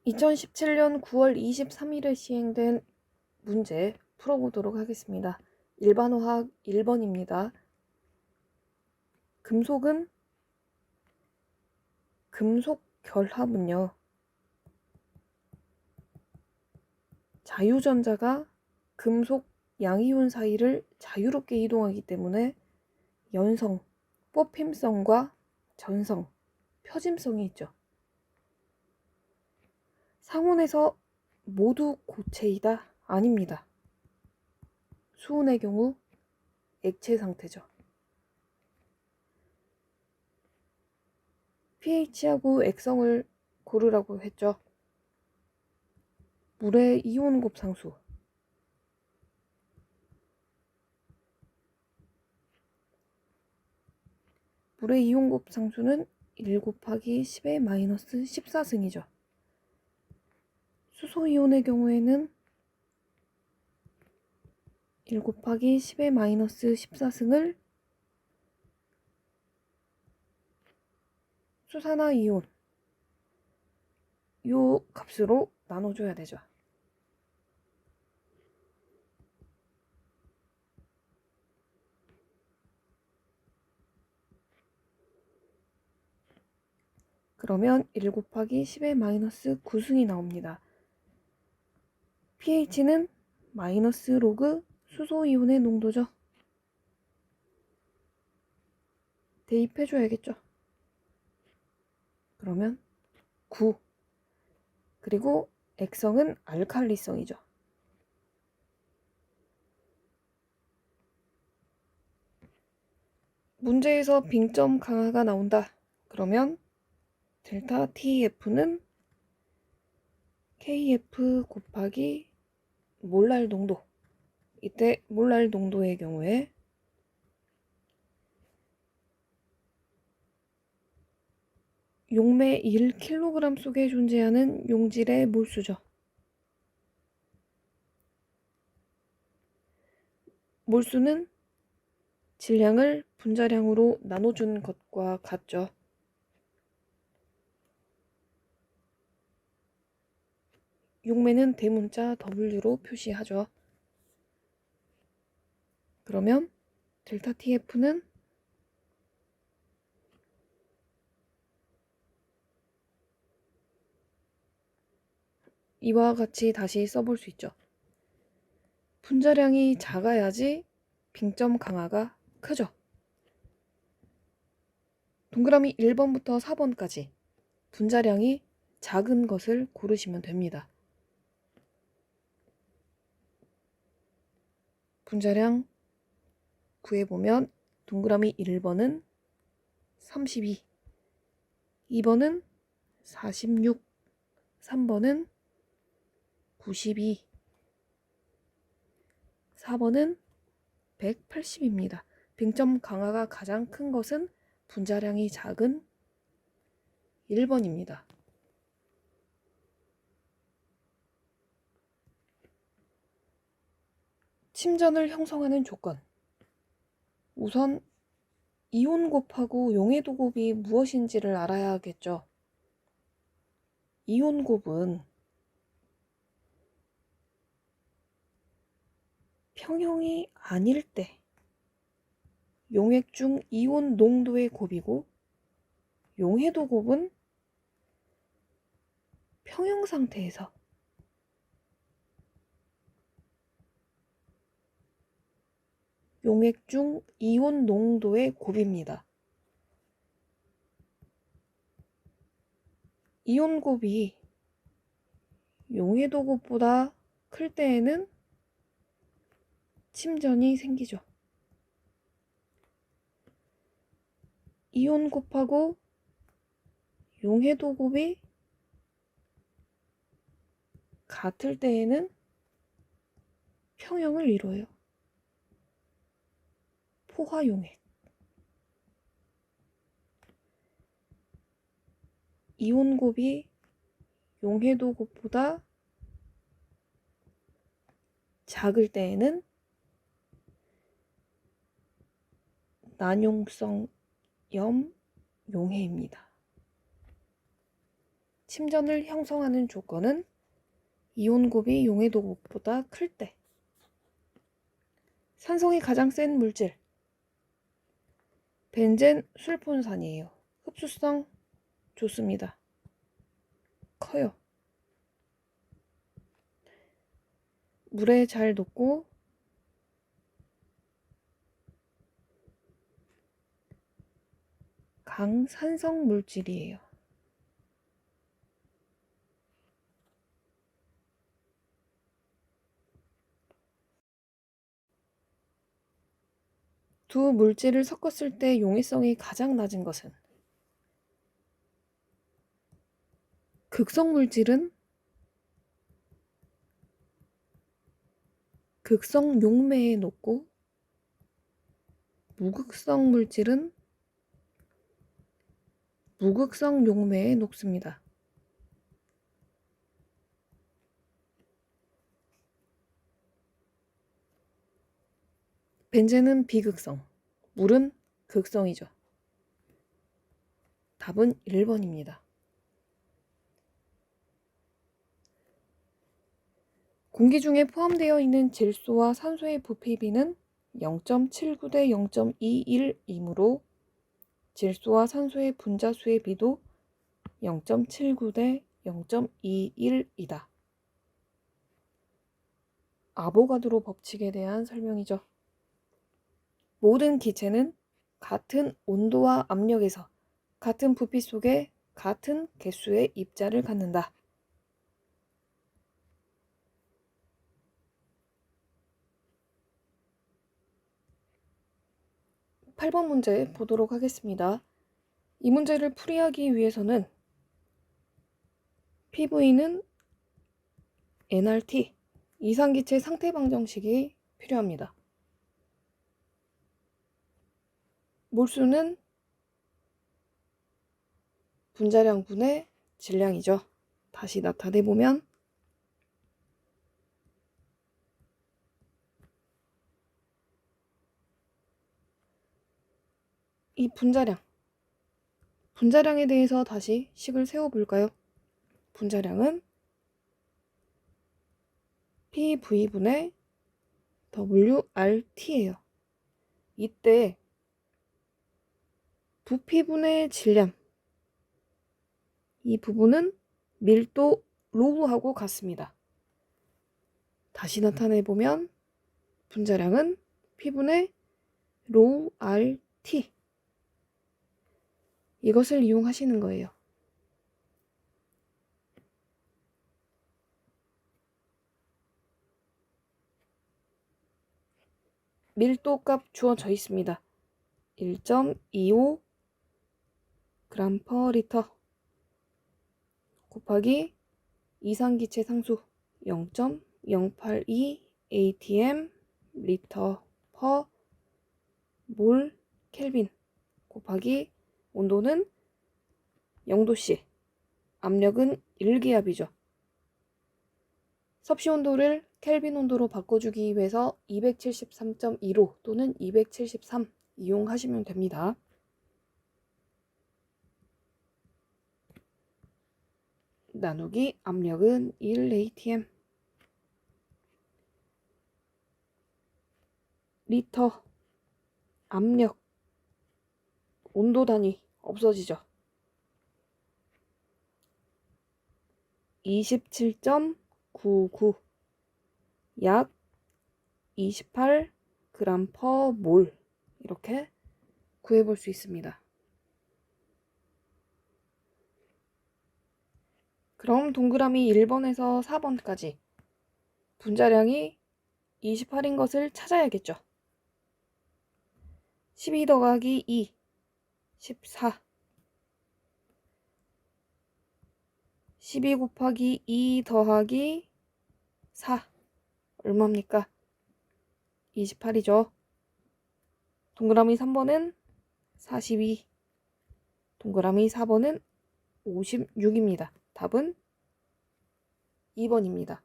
2017년 9월 23일에 시행된 문제 풀어보도록 하겠습니다. 일반화학 1번입니다. 금속은 금속 결합은요, 자유전자가 금속 양이온 사이를 자유롭게 이동하기 때문에 연성, 뽑힘성과 전성, 표짐성이 있죠. 상온에서 모두 고체이다? 아닙니다. 수온의 경우 액체 상태죠. pH하고 액성을 고르라고 했죠. 물의 이온 곱상수. 물의 이온 곱상수는 1 곱하기 10의 마이너스 14승이죠. 수소이온의 경우에는 1 곱하기 10의 마이너스 14승을 수산화이온 요 값으로 나눠줘야 되죠. 그러면 1 곱하기 10의 마이너스 9승이 나옵니다. pH는 마이너스 로그 수소이온의 농도죠. 대입해줘야겠죠. 그러면 9. 그리고 액성은 알칼리성이죠. 문제에서 빙점 강화가 나온다. 그러면 델타 TF는 KF 곱하기 몰랄 농도. 이때 몰랄 농도의 경우에 용매 1kg 속에 존재하는 용질의 몰수죠. 몰수는 질량을 분자량으로 나눠준 것과 같죠. 용매는 대문자 W로 표시하죠. 그러면 델타 TF는 이와 같이 다시 써볼 수 있죠. 분자량이 작아야지 빙점 강화가 크죠. 동그라미 1번부터 4번까지 분자량이 작은 것을 고르시면 됩니다. 분자량 구해보면 동그라미 1번은 32, 2번은 46, 3번은 92, 4번은 180입니다. 빙점 강화가 가장 큰 것은 분자량이 작은 1번입니다. 침전을 형성하는 조건. 우선 이온 곱하고 용해도 곱이 무엇인지를 알아야 하겠죠. 이온 곱은 평형이 아닐 때 용액 중 이온 농도의 곱이고, 용해도 곱은 평형 상태에서 용액 중 이온 농도의 곱입니다. 이온 곱이 용해도 곱보다 클 때에는 침전이 생기죠. 이온 곱하고 용해도 곱이 같을 때에는 평형을 이뤄요. 포화용액. 이온 곱이 용해도 곱보다 작을 때에는 난용성 염 용해입니다. 침전을 형성하는 조건은 이온곱이 용해도곱보다 클 때. 산성이 가장 센 물질. 벤젠 술폰산이에요. 흡수성 좋습니다. 커요. 물에 잘 녹고 강산성 물질이에요. 두 물질을 섞었을 때 용해성이 가장 낮은 것은? 극성 물질은 극성 용매에 녹고 무극성 물질은 무극성 용매에 녹습니다. 벤젠은 비극성, 물은 극성이죠. 답은 1번입니다. 공기 중에 포함되어 있는 질소와 산소의 부피비는 0.79 대 0.21이므로 질소와 산소의 분자수의 비도 0.79 대 0.21이다. 아보가드로 법칙에 대한 설명이죠. 모든 기체는 같은 온도와 압력에서 같은 부피 속에 같은 개수의 입자를 갖는다. 8번 문제 보도록 하겠습니다. 이 문제를 풀이하기 위해서는 PV는 nRT, 이상기체 상태 방정식이 필요합니다. 몰수는 분자량분의 질량이죠. 다시 나타내보면 이 분자량에 대해서 다시 식을 세워볼까요? 분자량은 PV분의 WRT예요. 이때 부피분의 질량, 이 부분은 밀도 로우하고 같습니다. 다시 나타내보면 분자량은 P분의 로우 RT, 이것을 이용하시는 거예요. 밀도값 주어져 있습니다. 1.25 g/L 곱하기 이상기체 상수 0.082 atm 리터 퍼 몰 켈빈 곱하기 온도는 0도씨, 압력은 1기압이죠. 섭씨 온도를 켈빈 온도로 바꿔주기 위해서 273.15 또는 273 이용하시면 됩니다. 나누기 압력은 1atm 리터 압력 온도 단위 없어지죠. 27.99 약 28g/몰 이렇게 구해볼 수 있습니다. 그럼 동그라미 1번에서 4번까지 분자량이 28인 것을 찾아야겠죠. 12 더하기 2, 14. 12 곱하기 2 더하기 4, 얼마입니까? 28이죠. 동그라미 3번은 42, 동그라미 4번은 56입니다. 답은 2번입니다.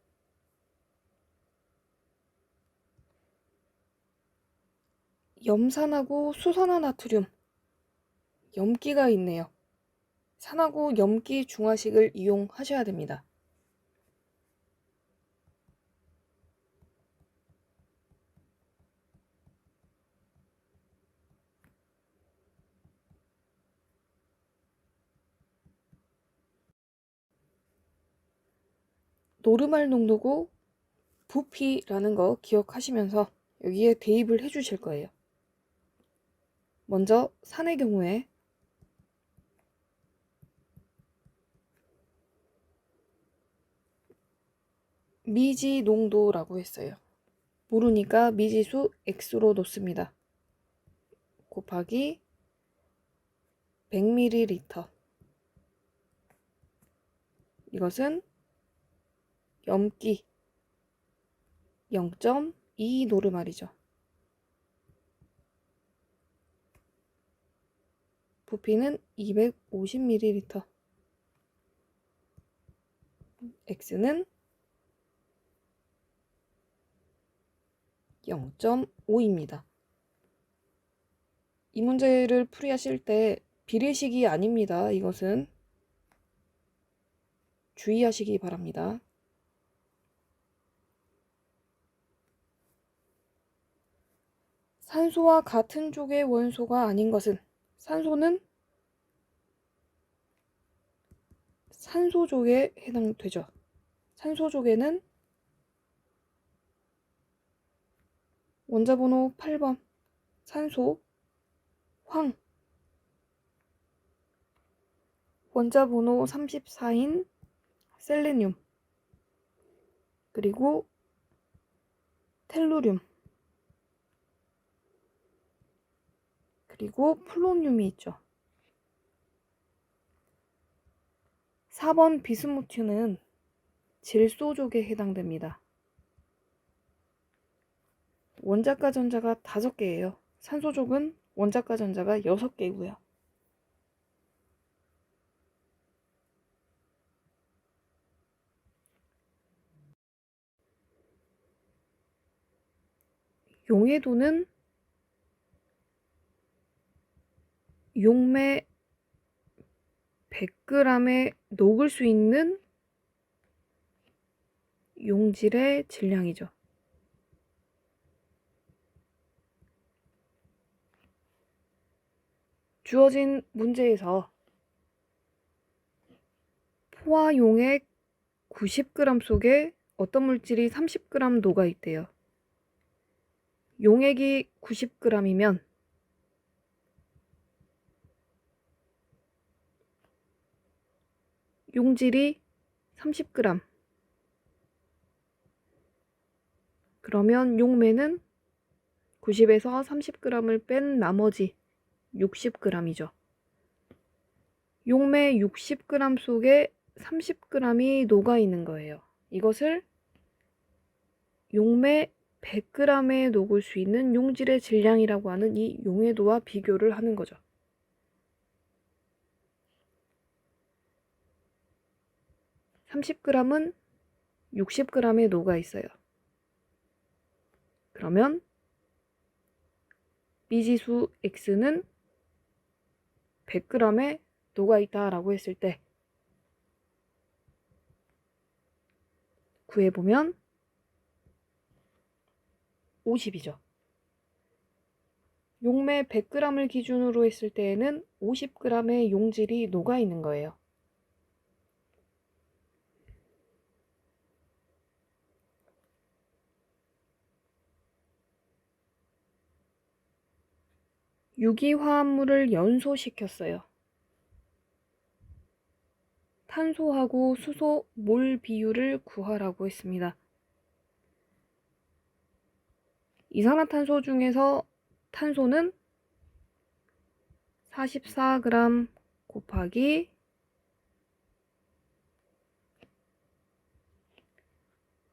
염산하고 수산화나트륨, 염기가 있네요. 산화구 염기 중화식을 이용하셔야 됩니다. 노르말 농도고 부피라는 거 기억하시면서 여기에 대입을 해 주실 거예요. 먼저 산의 경우에 미지 농도라고 했어요. 모르니까 미지수 X로 놓습니다. 곱하기 100ml. 이것은 염기 0.2 노르말이죠. 부피는 250ml. X는 0.5입니다. 이 문제를 풀이하실 때 비례식이 아닙니다. 이것은 주의하시기 바랍니다. 산소와 같은 쪽의 원소가 아닌 것은 산소는 산소족에 해당되죠. 산소족에는 원자번호 8번 산소, 황, 원자번호 34인 셀레늄, 그리고 텔루륨, 그리고 플로늄이 있죠. 4번 비스무트는 질소족에 해당됩니다. 원자가 전자가 5개예요. 산소족은 원자가 전자가 6개고요. 용해도는 용매 100g에 녹을 수 있는 용질의 질량이죠. 주어진 문제에서 포화 용액 90g 속에 어떤 물질이 30g 녹아 있대요. 용액이 90g이면 용질이 30g. 그러면 용매는 90에서 30g을 뺀 나머지 60g이죠. 용매 60g 속에 30g이 녹아 있는 거예요. 이것을 용매 100g에 녹을 수 있는 용질의 질량이라고 하는 이 용해도와 비교를 하는 거죠. 30g은 60g에 녹아 있어요. 그러면 미지수 X는 100g에 녹아 있다라고 했을 때 구해보면 50이죠. 용매 100g을 기준으로 했을 때에는 50g의 용질이 녹아 있는 거예요. 유기화합물을 연소시켰어요. 탄소하고 수소 몰 비율을 구하라고 했습니다. 이산화탄소 중에서 탄소는 44g 곱하기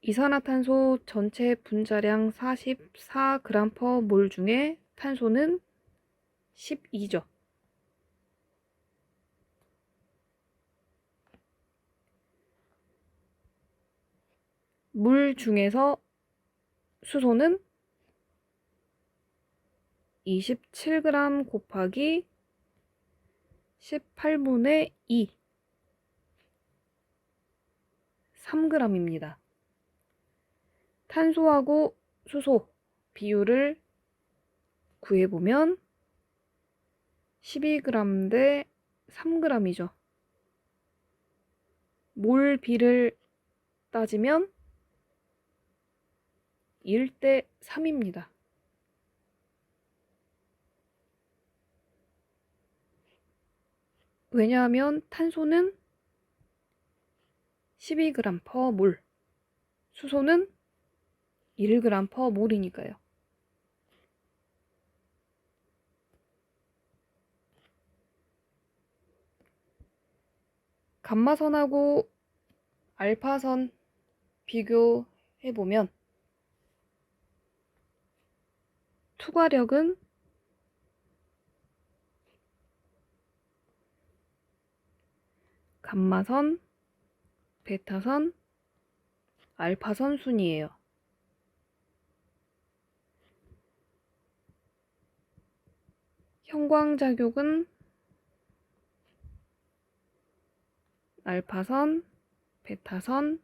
이산화탄소 전체 분자량 44g/몰 중에 탄소는 12죠. 물 중에서 수소는 27g 곱하기 18분의 2 3g입니다. 탄소하고 수소 비율을 구해보면 12g 대 3g이죠. 몰 비를 따지면 1대 3입니다. 왜냐하면 탄소는 12g per 몰, 수소는 1g per 몰이니까요. 감마선하고 알파선 비교해보면 투과력은 감마선, 베타선, 알파선 순이에요. 형광작용은 알파선, 베타선,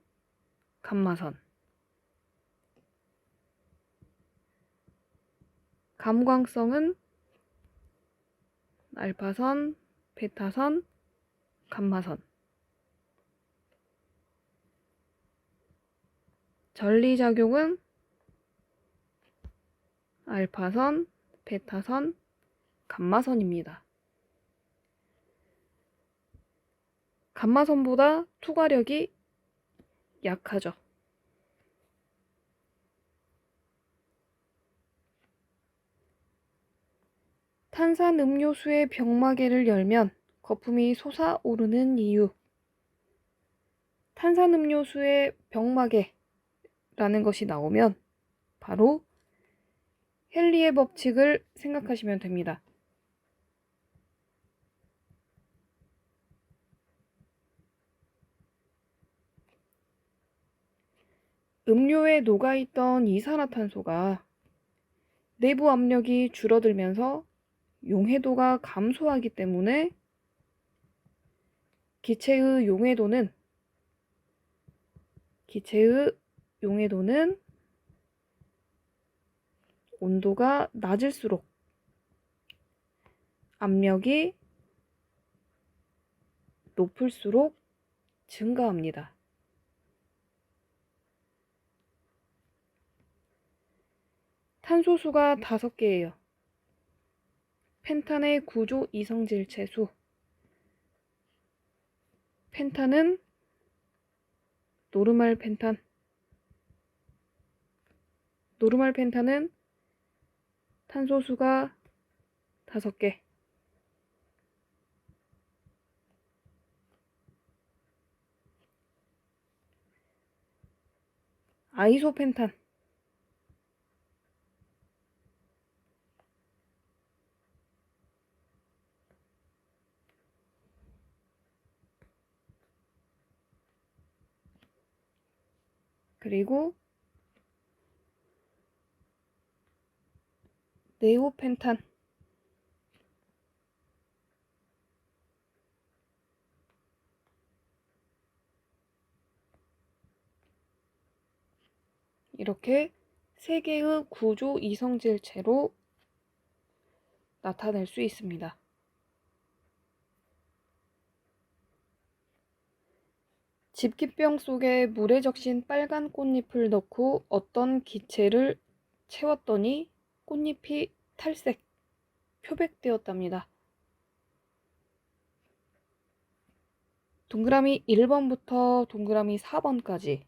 감마선. 감광성은 알파선, 베타선, 감마선. 전리작용은 알파선, 베타선, 감마선입니다. 감마선보다 투과력이 약하죠. 탄산음료수의 병마개를 열면 거품이 솟아오르는 이유. 탄산음료수의 병마개라는 것이 나오면 바로 헨리의 법칙을 생각하시면 됩니다. 음료에 녹아있던 이산화탄소가 내부 압력이 줄어들면서 용해도가 감소하기 때문에 기체의 용해도는 온도가 낮을수록 압력이 높을수록 증가합니다. 탄소수가 5개예요. 펜탄의 구조 이성질체 수. 펜탄은 노르말 펜탄은 탄소수가 5개. 아이소펜탄 그리고 네오펜탄 이렇게 3개의 구조 이성질체로 나타낼 수 있습니다. 집기병 속에 물에 적신 빨간 꽃잎을 넣고 어떤 기체를 채웠더니 꽃잎이 탈색, 표백되었답니다. 동그라미 1번부터 동그라미 4번까지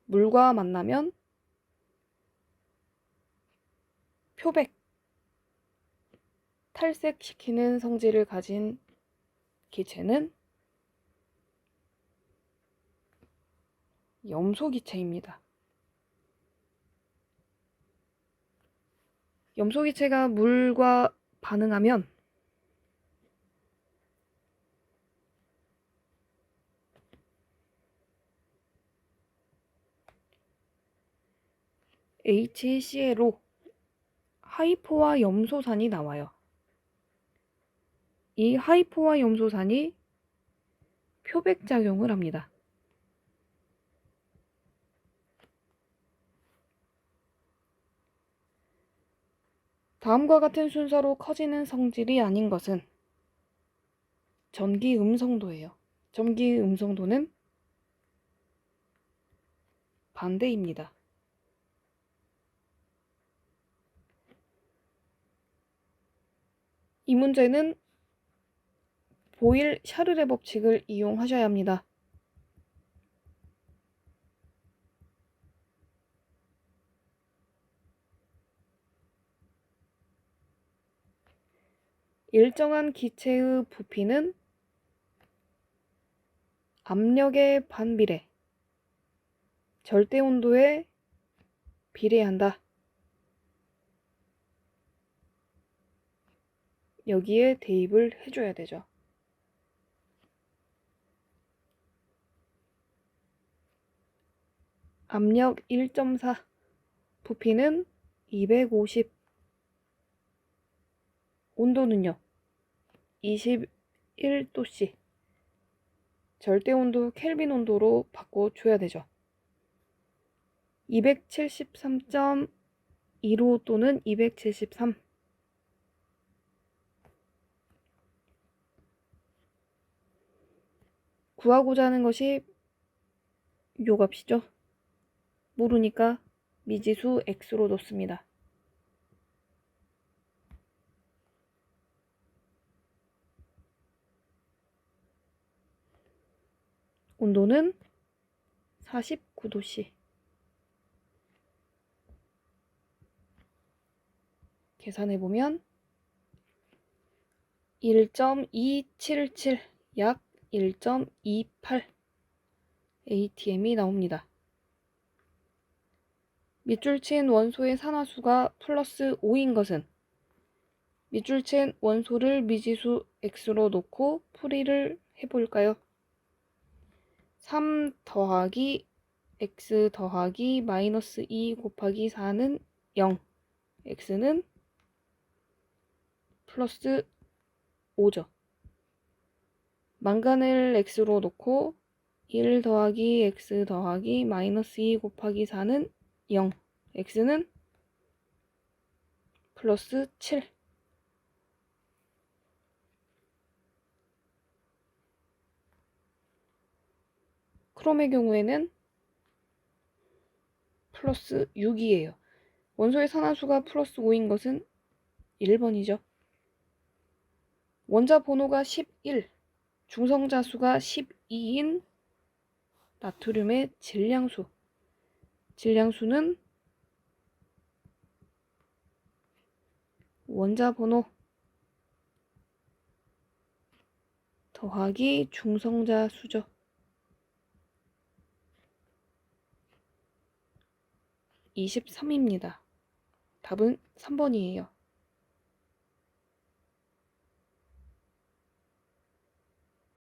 물과 만나면 표백, 탈색시키는 성질을 가진 기체는 염소기체입니다. 염소기체가 물과 반응하면 HClO, 하이포화 염소산이 나와요. 이 하이포화 염소산이 표백작용을 합니다. 다음과 같은 순서로 커지는 성질이 아닌 것은 전기 음성도예요. 전기 음성도는 반대입니다. 이 문제는 보일-샤를의 법칙을 이용하셔야 합니다. 일정한 기체의 부피는 압력의 반비례, 절대 온도에 비례한다. 여기에 대입을 해줘야 되죠. 압력 1.4, 부피는 250, 온도는요 21도씨, 절대 온도 켈빈 온도로 바꿔줘야 되죠. 273.15 또는 273. 구하고자 하는 것이 요 값이죠. 모르니까 미지수 x로 놓습니다. 온도는 49도씨. 계산해보면 1.277, 약 1.28 atm이 나옵니다. 밑줄 친 원소의 산화수가 플러스 5인 것은 밑줄 친 원소를 미지수 x로 놓고 풀이를 해볼까요? 3 더하기 x 더하기 마이너스 2 곱하기 4는 0, x는 플러스 5죠. 망간을 x로 놓고 1 더하기 x 더하기 마이너스 2 곱하기 4는 0, x는 플러스 7. 크롬의 경우에는 플러스 6이에요. 원소의 산화수가 플러스 5인 것은 1번이죠. 원자 번호가 11, 중성자 수가 12인 나트륨의 질량수. 질량수는 원자 번호 더하기 중성자 수죠. 23입니다. 답은 3번이에요.